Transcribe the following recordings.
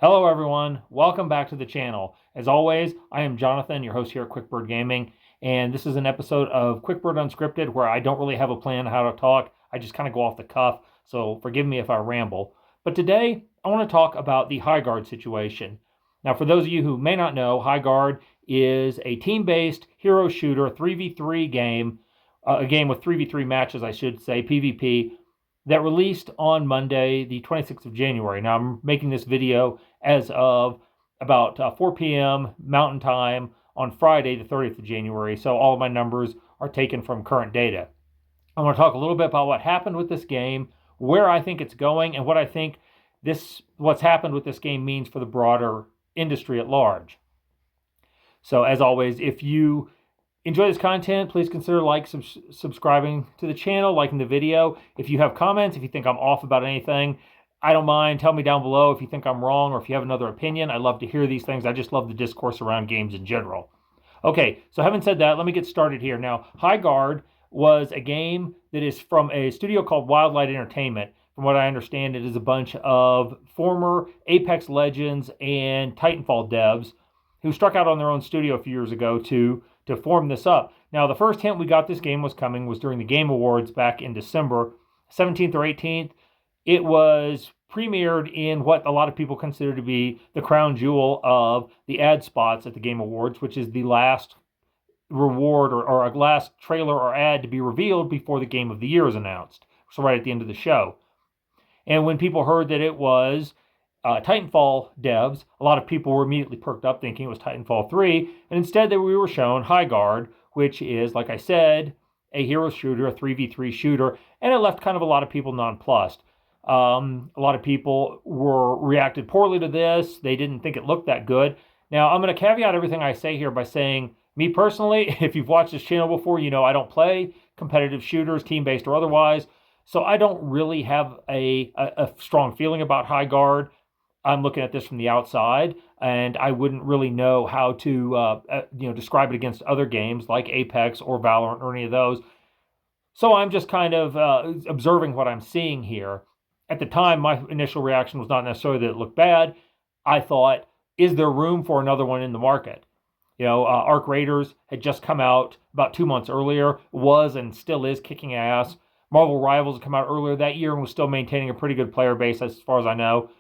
Hello everyone, welcome back to the channel. As always, I am Jonathan, your host here at QuickBird Gaming, and this is an episode of QuickBird Unscripted where I don't really have a plan on how to talk. I just kind of go off the cuff, so forgive me if I ramble. But today, I want to talk about the Highguard situation. Now, for those of you who may not know, Highguard is a team-based hero shooter 3v3 game, a game with 3v3 matches, I should say, PvP, that released on Monday, the 26th of January. Now, I'm making this video as of about 4 p.m. Mountain Time on Friday, the 30th of January, so all of my numbers are taken from current data. I want to talk a little bit about what happened with this game, where I think it's going, and what I think what's happened with this game means for the broader industry at large. So, as always, if you enjoy this content, please consider subscribing to the channel, liking the video. If you have comments, if you think I'm off about anything, I don't mind. Tell me down below if you think I'm wrong or if you have another opinion. I love to hear these things. I just love the discourse around games in general. Okay, so having said that, let me get started here. Now, Highguard was a game that is from a studio called Wildlight Entertainment. From what I understand, it is a bunch of former Apex Legends and Titanfall devs who struck out on their own studio a few years ago to form this up. Now, the first hint we got this game was coming was during the Game Awards back in December 17th or 18th. It was premiered in what a lot of people consider to be the crown jewel of the ad spots at the Game Awards, which is the last reward or a last trailer or ad to be revealed before the Game of the Year is announced. So right at the end of the show. And when people heard that it was Titanfall devs, a lot of people were immediately perked up thinking it was Titanfall 3, and instead we were shown Highguard, which is, like I said, a hero shooter, a 3v3 shooter, and it left kind of a lot of people nonplussed. A lot of people reacted poorly to this. They didn't think it looked that good. Now, I'm going to caveat everything I say here by saying, me personally, if you've watched this channel before, you know I don't play competitive shooters, team-based or otherwise, so I don't really have a strong feeling about Highguard. I'm looking at this from the outside, and I wouldn't really know how to describe it against other games like Apex or Valorant or any of those. So I'm just kind of observing what I'm seeing here. At the time, my initial reaction was not necessarily that it looked bad. I thought, is there room for another one in the market? You know, Arc Raiders had just come out about 2 months earlier, was and still is kicking ass. Marvel Rivals had come out earlier that year and was still maintaining a pretty good player base as far as I know.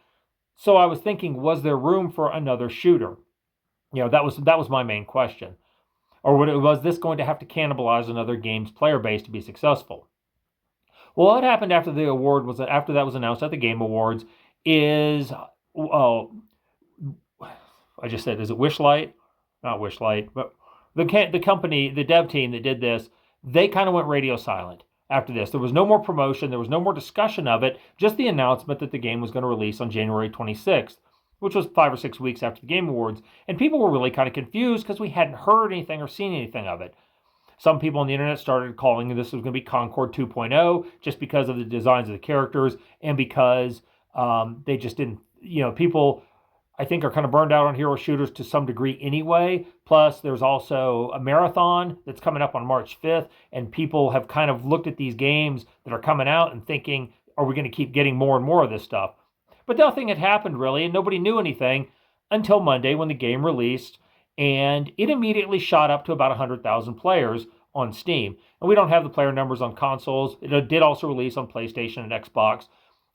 So I was thinking, was there room for another shooter? You know, that was my main question. Or was this going to have to cannibalize another game's player base to be successful? Well, what happened after that was announced at the Game Awards is, I just said, is it Wishlight? Not Wishlight, but the company, the dev team that did this, they kind of went radio silent. After this, there was no more promotion, there was no more discussion of it, just the announcement that the game was going to release on January 26th, which was 5 or 6 weeks after the Game Awards, and people were really kind of confused because we hadn't heard anything or seen anything of it. Some people on the internet started calling this was going to be Concord 2.0 just because of the designs of the characters and because they just didn't, people I think are kind of burned out on hero shooters to some degree anyway. Plus, there's also a marathon that's coming up on March 5th, and people have kind of looked at these games that are coming out and thinking, are we going to keep getting more and more of this stuff? But nothing had happened really, and nobody knew anything until Monday when the game released, and it immediately shot up to about 100,000 players on Steam. And we don't have the player numbers on consoles. It did also release on PlayStation and Xbox.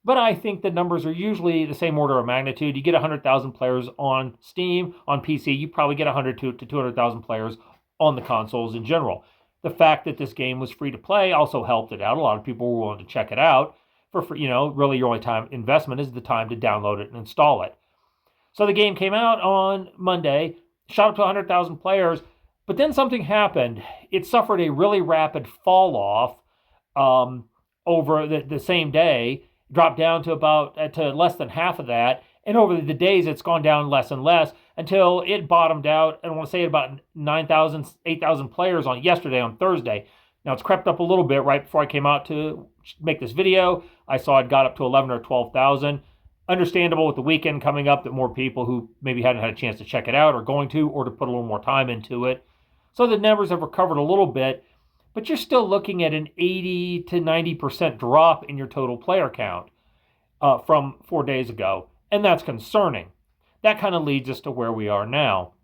But I think the numbers are usually the same order of magnitude. You get 100,000 players on Steam. On PC, you probably get 100 to 200,000 players on the consoles in general. The fact that this game was free to play also helped it out. A lot of people were willing to check it out. Really your only time investment is the time to download it and install it. So the game came out on Monday, shot up to 100,000 players, but then something happened. It suffered a really rapid fall off over the same day. Dropped down to less than half of that, and over the days it's gone down less and less until it bottomed out, I want to say about 9,000, 8,000 players on yesterday, on Thursday. Now it's crept up a little bit right before I came out to make this video. I saw it got up to 11 or 12,000. Understandable with the weekend coming up that more people who maybe hadn't had a chance to check it out are going to, or to put a little more time into it. So the numbers have recovered a little bit, but you're still looking at an 80 to 90% drop in your total player count from 4 days ago, and that's concerning. that kind of leads us to where we are now.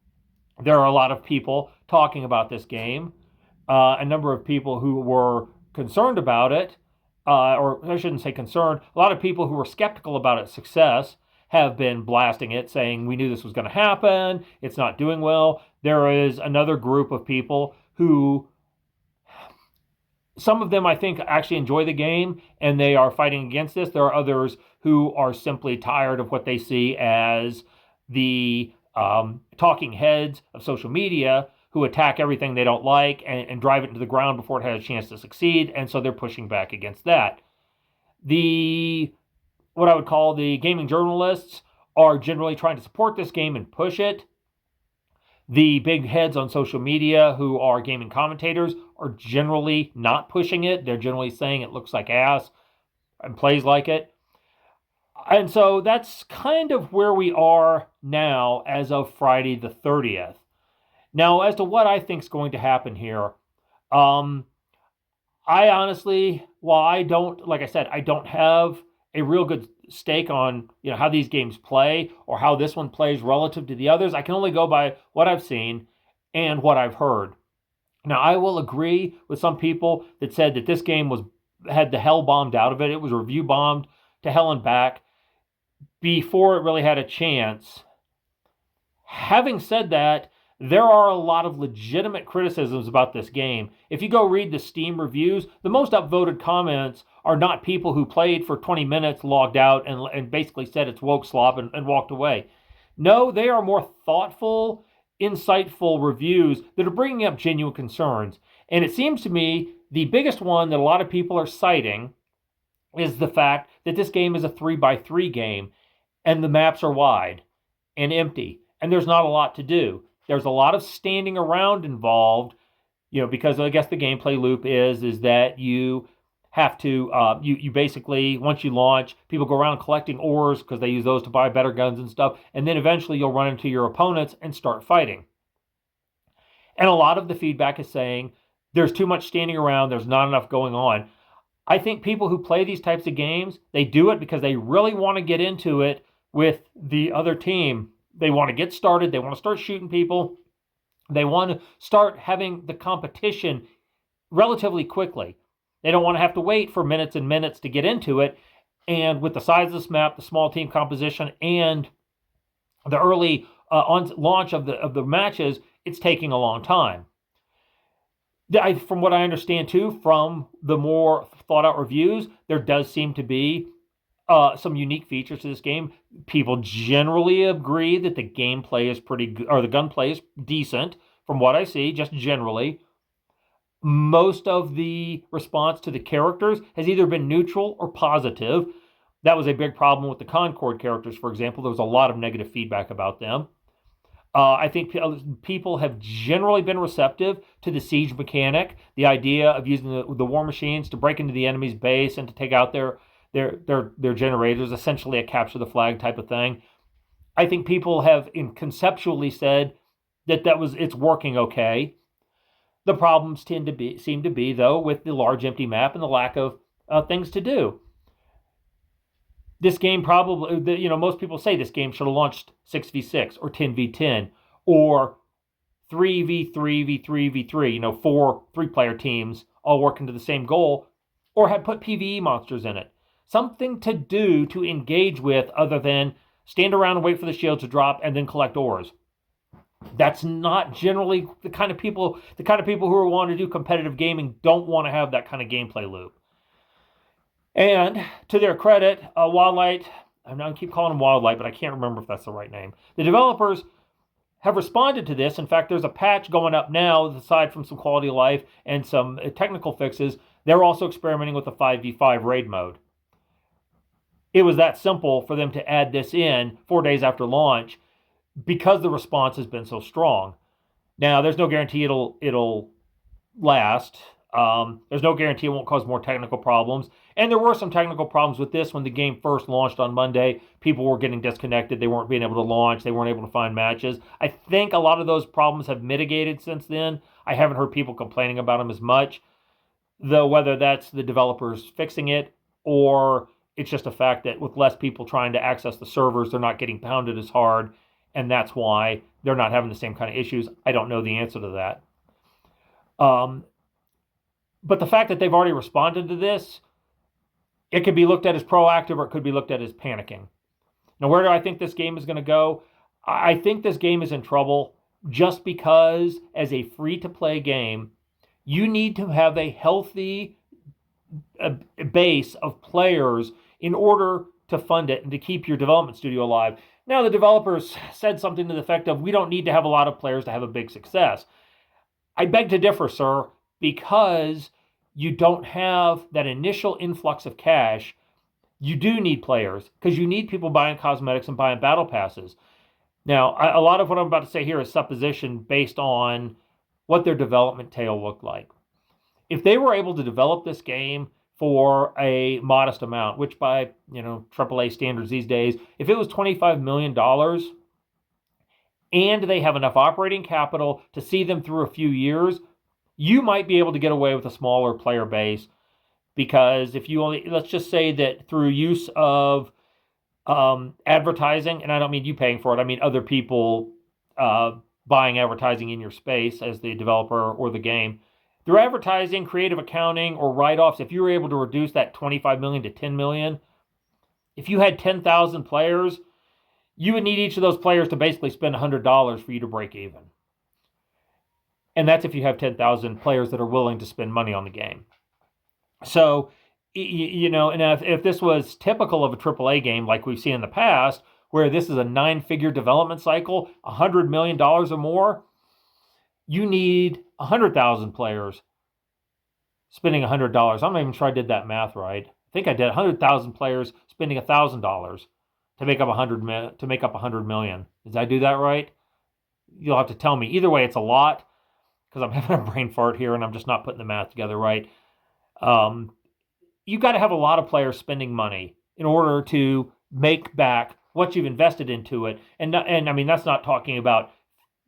There are a lot of people talking about this game, a number of people who were concerned about it, or I shouldn't say concerned, a lot of people who were skeptical about its success have been blasting it, saying we knew this was going to happen, it's not doing well. There is another group of people who, some of them I think actually enjoy the game and they are fighting against this. There are others who are simply tired of what they see as the talking heads of social media who attack everything they don't like and drive it into the ground before it has a chance to succeed, and so they're pushing back against that. What I would call the gaming journalists are generally trying to support this game and push it. The big heads on social media who are gaming commentators are generally not pushing it. They're generally saying it looks like ass and plays like it. And so that's kind of where we are now as of Friday the 30th. Now, as to what I think is going to happen here, I honestly, while I don't, like I said, I don't have a real good stake on how these games play or how this one plays relative to the others. I can only go by what I've seen and what I've heard. Now, I will agree with some people that said that this game had the hell bombed out of it. It was review bombed to hell and back before it really had a chance. Having said that, there are a lot of legitimate criticisms about this game. If you go read the Steam reviews, the most upvoted comments are not people who played for 20 minutes, logged out, and basically said it's woke slop and walked away. No, they are more thoughtful, insightful reviews that are bringing up genuine concerns. And it seems to me the biggest one that a lot of people are citing is the fact that this game is a 3x3 game, and the maps are wide and empty, and there's not a lot to do. There's a lot of standing around involved, because I guess the gameplay loop is that you have to, you basically, once you launch, people go around collecting ores because they use those to buy better guns and stuff, and then eventually you'll run into your opponents and start fighting. And a lot of the feedback is saying there's too much standing around, there's not enough going on. I think people who play these types of games, they do it because they really want to get into it with the other team. They want to get started. They want to start shooting people. They want to start having the competition relatively quickly. They don't want to have to wait for minutes and minutes to get into it. And with the size of this map, the small team composition, and the early launch of the matches, it's taking a long time. From what I understand too, from the more thought out reviews, there does seem to be some unique features to this game. People generally agree that the gameplay is pretty good, or the gunplay is decent from what I see, just generally. Most of the response to the characters has either been neutral or positive. That was a big problem with the Concord characters, for example. There was a lot of negative feedback about them. I think people have generally been receptive to the siege mechanic, the idea of using the war machines to break into the enemy's base and to take out their generators, essentially a capture the flag type of thing. I think people have conceptually said that it's working okay. The problems seem to be though with the large empty map and the lack of things to do. This game probably, most people say this game should have launched 6v6 or 10v10 or 3v3v3v3, 4 3-player teams all working to the same goal, or had put PvE monsters in it. Something to do to engage with other than stand around and wait for the shield to drop and then collect ores. That's not generally the kind of people who want to do competitive gaming don't want to have that kind of gameplay loop. And to their credit, Wildlight, I'm not keep calling them Wildlight, but I can't remember if that's the right name. The developers have responded to this. In fact, there's a patch going up now, aside from some quality of life and some technical fixes. They're also experimenting with the 5v5 raid mode. It was that simple for them to add this in 4 days after launch because the response has been so strong. Now, there's no guarantee it'll last. There's no guarantee it won't cause more technical problems. And there were some technical problems with this when the game first launched on Monday. People were getting disconnected. They weren't being able to launch. They weren't able to find matches. I think a lot of those problems have mitigated since then. I haven't heard people complaining about them as much, though whether that's the developers fixing it or it's just a fact that with less people trying to access the servers, they're not getting pounded as hard and that's why they're not having the same kind of issues. I don't know the answer to that. But the fact that they've already responded to this, it could be looked at as proactive or it could be looked at as panicking. Now, where do I think this game is going to go? I think this game is in trouble just because, as a free-to-play game, you need to have a healthy base of players in order to fund it and to keep your development studio alive. Now, the developers said something to the effect of, we don't need to have a lot of players to have a big success. I beg to differ, sir, because you don't have that initial influx of cash. You do need players because you need people buying cosmetics and buying battle passes. Now, a lot of what I'm about to say here is supposition based on what their development tail looked like. If they were able to develop this game for a modest amount, which by AAA standards these days, if it was $25 million and they have enough operating capital to see them through a few years, you might be able to get away with a smaller player base. Because if you only, let's just say that through use of advertising, and I don't mean you paying for it, I mean other people buying advertising in your space as the developer or the game, through advertising, creative accounting, or write-offs, if you were able to reduce that 25 million to 10 million, if you had 10,000 players, you would need each of those players to basically spend $100 for you to break even. And that's if you have 10,000 players that are willing to spend money on the game. So, and if this was typical of a AAA game like we've seen in the past, where this is a 9-figure development cycle, $100 million or more, you need 100,000 players spending $100. I'm not even sure I did that math right. I think I did 100,000 players spending $1,000 to make up 100 million. Did I do that right? You'll have to tell me. Either way, it's a lot because I'm having a brain fart here and I'm just not putting the math together right. You've got to have a lot of players spending money in order to make back what you've invested into it. And I mean, that's not talking about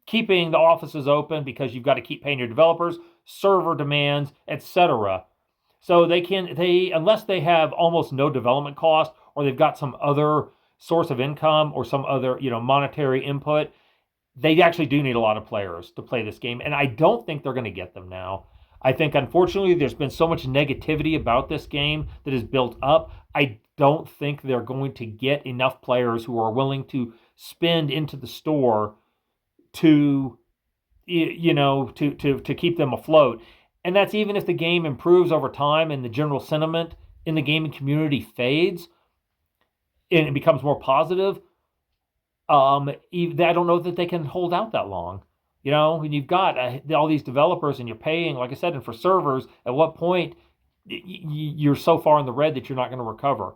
keeping the offices open because you've got to keep paying your developers, server demands, etc. So unless they have almost no development cost or they've got some other source of income or some other, monetary input, they actually do need a lot of players to play this game. And I don't think they're going to get them now. I think, unfortunately, there's been so much negativity about this game that is built up. I don't think they're going to get enough players who are willing to spend into the store to keep them afloat. And that's even if the game improves over time and the general sentiment in the gaming community fades and it becomes more positive. I don't know that they can hold out that long. And you've got all these developers and you're paying, like I said, and for servers, at what point you're so far in the red that you're not going to recover.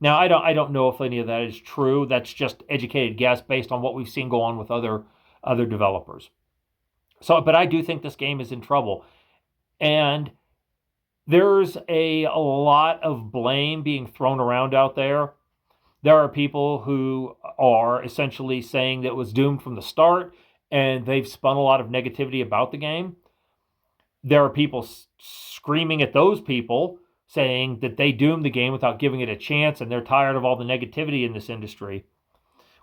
Now, I don't know if any of that is true. That's just educated guess based on what we've seen go on with other developers. So, but I do think this game is in trouble. And there's a lot of blame being thrown around out there. There are people who are essentially saying that it was doomed from the start, and they've spun a lot of negativity about the game. There are people screaming at those people, saying that they doomed the game without giving it a chance, and they're tired of all the negativity in this industry.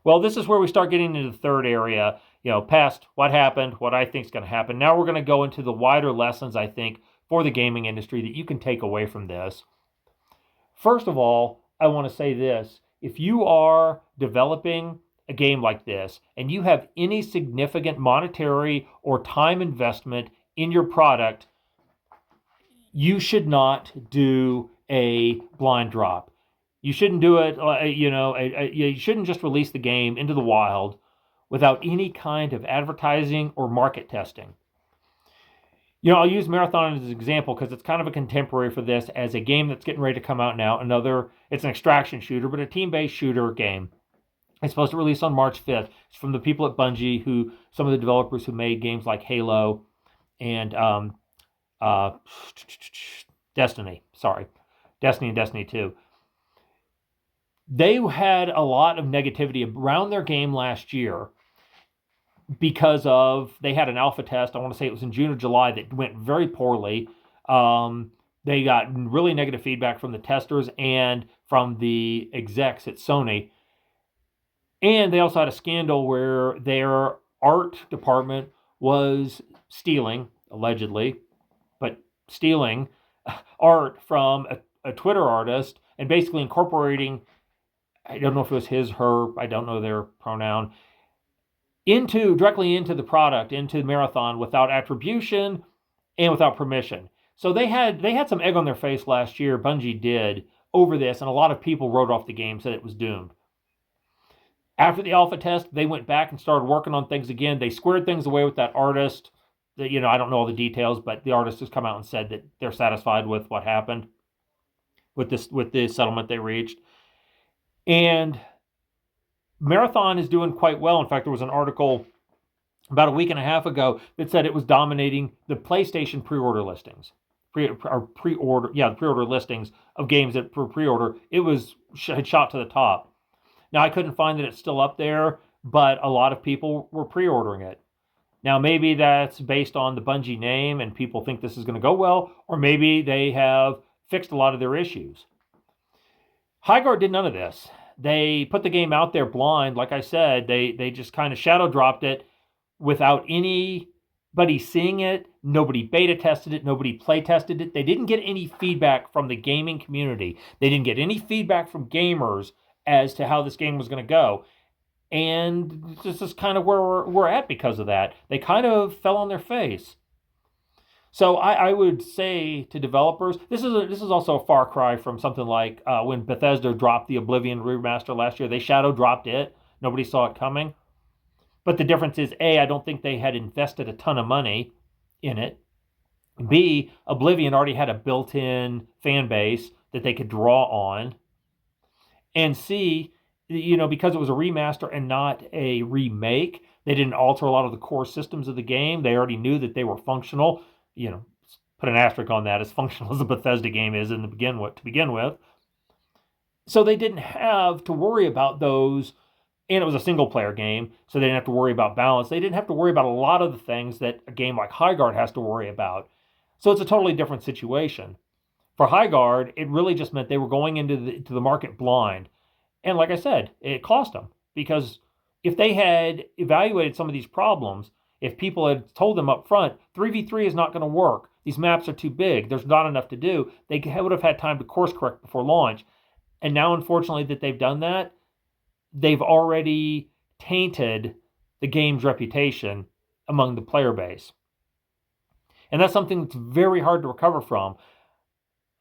Well, this is where we start getting into the third area, past what happened, what I think is going to happen. Now we're going to go into the wider lessons, I think, for the gaming industry that you can take away from this. First of all, I want to say this. If you are developing a game like this and you have any significant monetary or time investment in your product, you should not do a blind drop. You shouldn't do it, you shouldn't just release the game into the wild without any kind of advertising or market testing. I'll use Marathon as an example because it's kind of a contemporary for this as a game that's getting ready to come out now. It's an extraction shooter, but a team-based shooter game. It's supposed to release on March 5th. It's from the people at Bungie, some of the developers who made games like Halo and Destiny and Destiny 2. They had a lot of negativity around their game last year because they had an alpha test. I want to say it was in June or July that went very poorly. They got really negative feedback from the testers and from the execs at Sony. And they also had a scandal where their art department was stealing, allegedly, but stealing art from a Twitter artist and basically incorporating, I don't know if it was his, her, I don't know their pronoun, directly into the product, into Marathon without attribution and without permission. So they had some egg on their face last year, Bungie did, over this, and a lot of people wrote off the game, said it was doomed. After the alpha test, they went back and started working on things again. They squared things away with that artist. I don't know all the details, but the artist has come out and said that they're satisfied with what happened with the settlement they reached. And Marathon is doing quite well. In fact, there was an article about a week and a half ago that said it was dominating the PlayStation pre-order listings. Pre-order listings of games that for pre-order, it had shot to the top. Now, I couldn't find that it's still up there, but a lot of people were pre-ordering it. Now, maybe that's based on the Bungie name and people think this is going to go well, or maybe they have fixed a lot of their issues. Highguard did none of this. They put the game out there blind. Like I said, they just kind of shadow dropped it without anybody seeing it. Nobody beta tested it. Nobody play tested it. They didn't get any feedback from the gaming community. They didn't get any feedback from gamers as to how this game was going to go. And this is kind of where we're at because of that. They kind of fell on their face. So I would say to developers, this is also a far cry from something like when Bethesda dropped the Oblivion remaster last year. They shadow dropped it. Nobody saw it coming. But the difference is, A, I don't think they had invested a ton of money in it. B, Oblivion already had a built-in fan base that they could draw on. And C, because it was a remaster and not a remake, they didn't alter a lot of the core systems of the game. They already knew that they were functional. Put an asterisk on that, as functional as a Bethesda game is to begin with. So they didn't have to worry about those, and it was a single-player game, so they didn't have to worry about balance. They didn't have to worry about a lot of the things that a game like Highguard has to worry about. So it's a totally different situation. For Highguard, it really just meant they were going into the market blind. And like I said, it cost them, because if they had evaluated some of these problems, if people had told them up front, 3v3 is not going to work, these maps are too big, there's not enough to do, they would have had time to course correct before launch. And now, unfortunately, that they've done that, they've already tainted the game's reputation among the player base. And that's something that's very hard to recover from.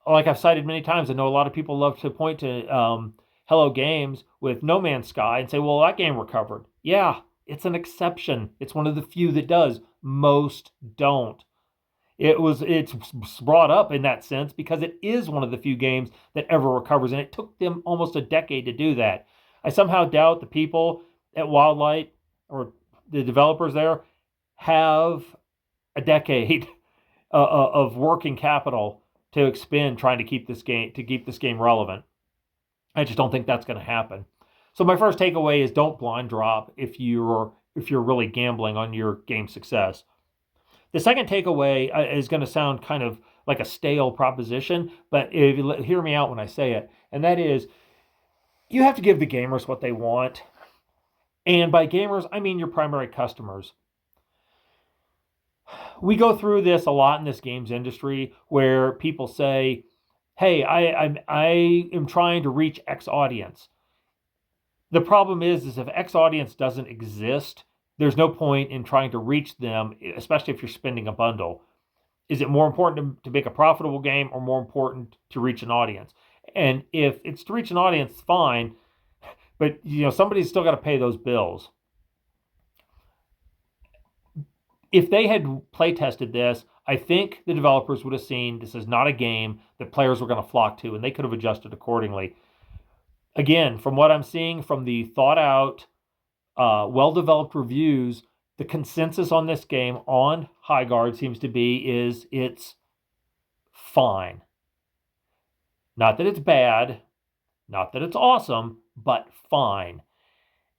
Like I've cited many times, I know a lot of people love to point to Hello Games with No Man's Sky and say, well, that game recovered. Yeah, it's an exception. It's one of the few that does. Most don't. It's brought up in that sense because it is one of the few games that ever recovers, and it took them almost a decade to do that. I somehow doubt the people at Wildlight or the developers there have a decade of working capital to expend trying to keep this game relevant. I just don't think that's going to happen. So my first takeaway is don't blind drop if you're really gambling on your game success. The second takeaway is going to sound kind of like a stale proposition, but hear me out when I say it, and that is you have to give the gamers what they want. And by gamers, I mean your primary customers. We go through this a lot in this games industry where people say, hey, I am trying to reach X audience. The problem is if X audience doesn't exist, there's no point in trying to reach them, especially if you're spending a bundle. Is it more important to make a profitable game or more important to reach an audience? And if it's to reach an audience, fine, but somebody's still got to pay those bills. If they had play tested this, I think the developers would have seen this is not a game that players were going to flock to, and they could have adjusted accordingly. Again, from what I'm seeing from the thought out, well-developed reviews, the consensus on this game on Highguard seems to be it's fine. Not that it's bad, not that it's awesome, but fine.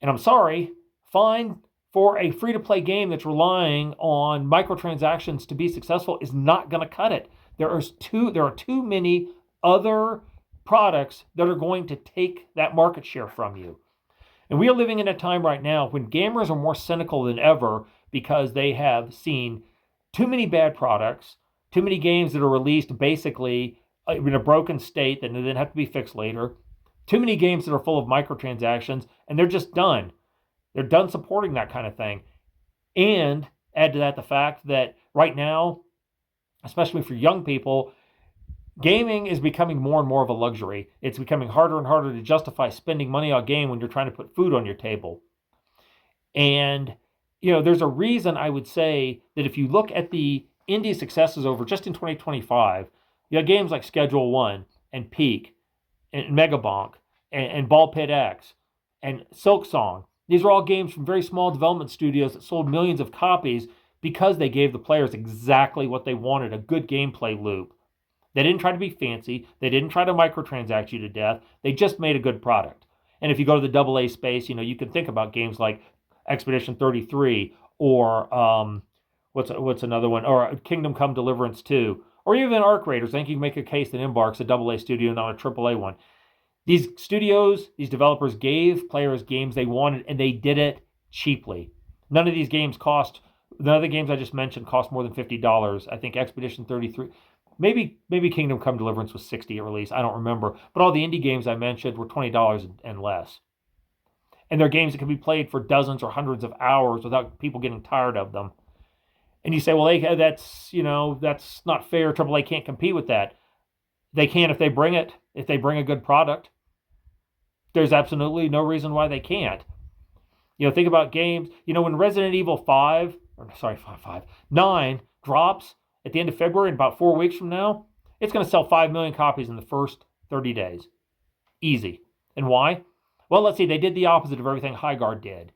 And I'm sorry, fine for a free-to-play game that's relying on microtransactions to be successful is not going to cut it. There are too many other products that are going to take that market share from you. And we are living in a time right now when gamers are more cynical than ever because they have seen too many bad products, too many games that are released basically in a broken state that then have to be fixed later, too many games that are full of microtransactions, and they're just done. They're done supporting that kind of thing. And add to that the fact that right now, especially for young people, gaming is becoming more and more of a luxury. It's becoming harder and harder to justify spending money on a game when you're trying to put food on your table. And, there's a reason I would say that if you look at the indie successes over just in 2025, you have games like Schedule 1 and Peak and Megabonk and Ball Pit X and Silk Song. These are all games from very small development studios that sold millions of copies because they gave the players exactly what they wanted, a good gameplay loop. They didn't try to be fancy. They didn't try to microtransact you to death. They just made a good product. And if you go to the AA space, you can think about games like Expedition 33 or what's another one? Or Kingdom Come Deliverance 2. Or even Arc Raiders. I think you can make a case that Embark's a AA studio, not a AAA one. These studios, these developers gave players games they wanted, and they did it cheaply. None of the games I just mentioned cost more than $50. I think Expedition 33, maybe Kingdom Come Deliverance was $60 at release. I don't remember. But all the indie games I mentioned were $20 and less. And they're games that can be played for dozens or hundreds of hours without people getting tired of them. And you say, well, that's not fair. AAA can't compete with that. They can if they bring a good product. There's absolutely no reason why they can't. Think about games. When Resident Evil 9 drops at the end of February, in about 4 weeks from now, it's going to sell 5 million copies in the first 30 days. Easy. And why? Well, let's see. They did the opposite of everything Highguard did.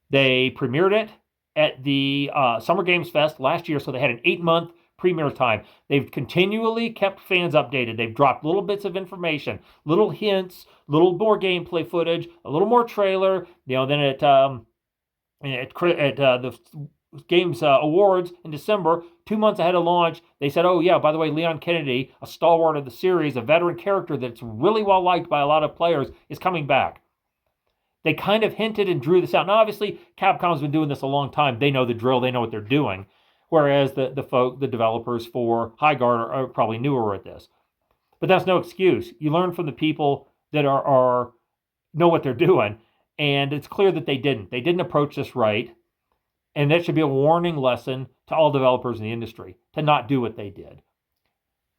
They premiered it at the Summer Games Fest last year, so they had an 8-month premiere time. They've continually kept fans updated. They've dropped little bits of information, little hints, little more gameplay footage, a little more trailer. Then at the Games Awards in December, 2 months ahead of launch, they said, oh yeah, by the way, Leon Kennedy, a stalwart of the series, a veteran character that's really well liked by a lot of players, is coming back. They kind of hinted and drew this out. Now, obviously, Capcom's been doing this a long time. They know the drill. They know what they're the whereas the developers for Highguard are probably newer at this. But that's no excuse. You learn from the people that know what they're doing, and it's clear that they didn't. They didn't approach this right, and that should be a warning lesson to all developers in the industry to not do what they did.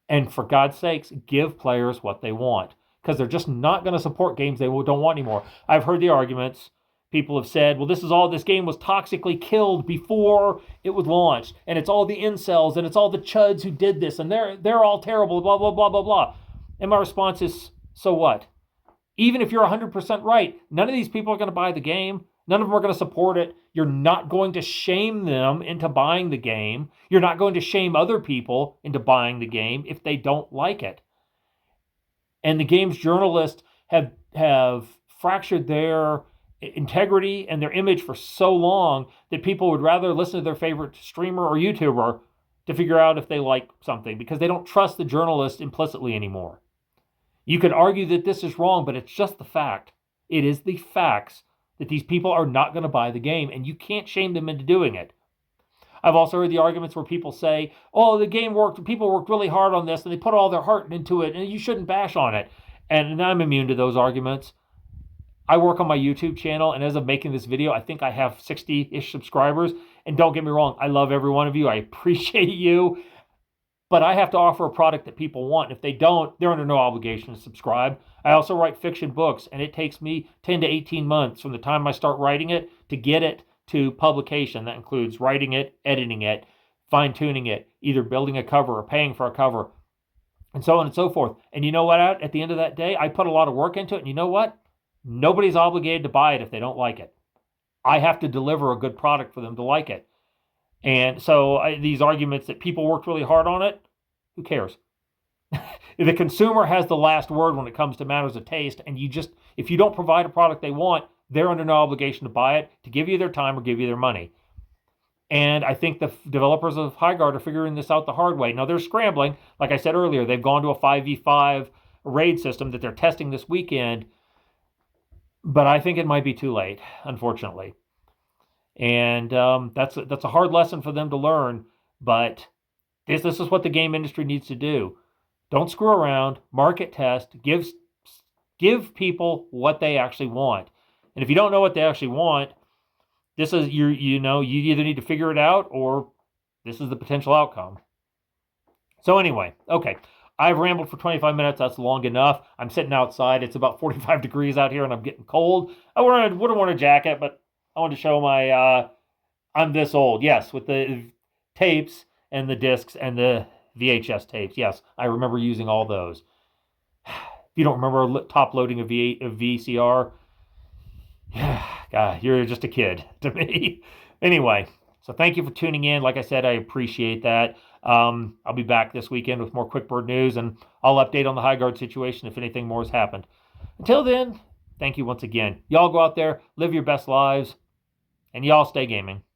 And for God's sakes, give players what they want, because they're just not going to support games they don't want anymore. I've heard the arguments. People have said, well, this game was toxically killed before it was launched, and it's all the incels, and it's all the chuds who did this, and they're all terrible, blah, blah, blah, blah, blah. And my response is, so what? Even if you're 100% right, none of these people are going to buy the game. None of them are going to support it. You're not going to shame them into buying the game. You're not going to shame other people into buying the game if they don't like it. And the game's journalists have fractured their integrity and their image for so long that people would rather listen to their favorite streamer or YouTuber to figure out if they like something, because they don't trust the journalist implicitly anymore. You could argue that this is wrong, but it's just the fact. It is the facts that these people are not going to buy the game, and you can't shame them into doing it. I've also heard the arguments where people say, oh, the game worked, people worked really hard on this, and they put all their heart into it, and you shouldn't bash on it. And I'm immune to those arguments. I work on my YouTube channel, and as of making this video, I think I have 60-ish subscribers. And don't get me wrong, I love every one of you. I appreciate you. But I have to offer a product that people want. If they don't, they're under no obligation to subscribe. I also write fiction books, and it takes me 10 to 18 months from the time I start writing it to get it to publication. That includes writing it, editing it, fine-tuning it, either building a cover or paying for a cover, and so on and so forth. And you know what? At the end of that day, I put a lot of work into it, and you know what? Nobody's obligated to buy it if they don't like it. I have to deliver a good product for them to like it. And so these arguments that people worked really hard on it, who cares? The consumer has the last word when it comes to matters of taste, and if you don't provide a product they want, they're under no obligation to buy it, to give you their time or give you their money. And I think the developers of Highguard are figuring this out the hard way. Now, they're scrambling. Like I said earlier, they've gone to a 5v5 raid system that they're testing this weekend. But I think it might be too late, unfortunately. And that's a hard lesson for them to learn. But this is what the game industry needs to do. Don't screw around. Market test. Give people what they actually want. And if you don't know what they actually want, this is you either need to figure it out or this is the potential outcome. So anyway, okay. I've rambled for 25 minutes. That's long enough. I'm sitting outside. It's about 45 degrees out here and I'm getting cold. I would have worn a jacket, but I wanted to show my I'm this old. Yes, with the tapes and the discs and the VHS tapes. Yes, I remember using all those. If you don't remember top loading a VCR, God, you're just a kid to me. Anyway, so thank you for tuning in. Like I said, I appreciate that. I'll be back this weekend with more QuickBird news, and I'll update on the Highguard situation if anything more has happened. Until then, thank you once again. Y'all go out there, live your best lives, and y'all stay gaming.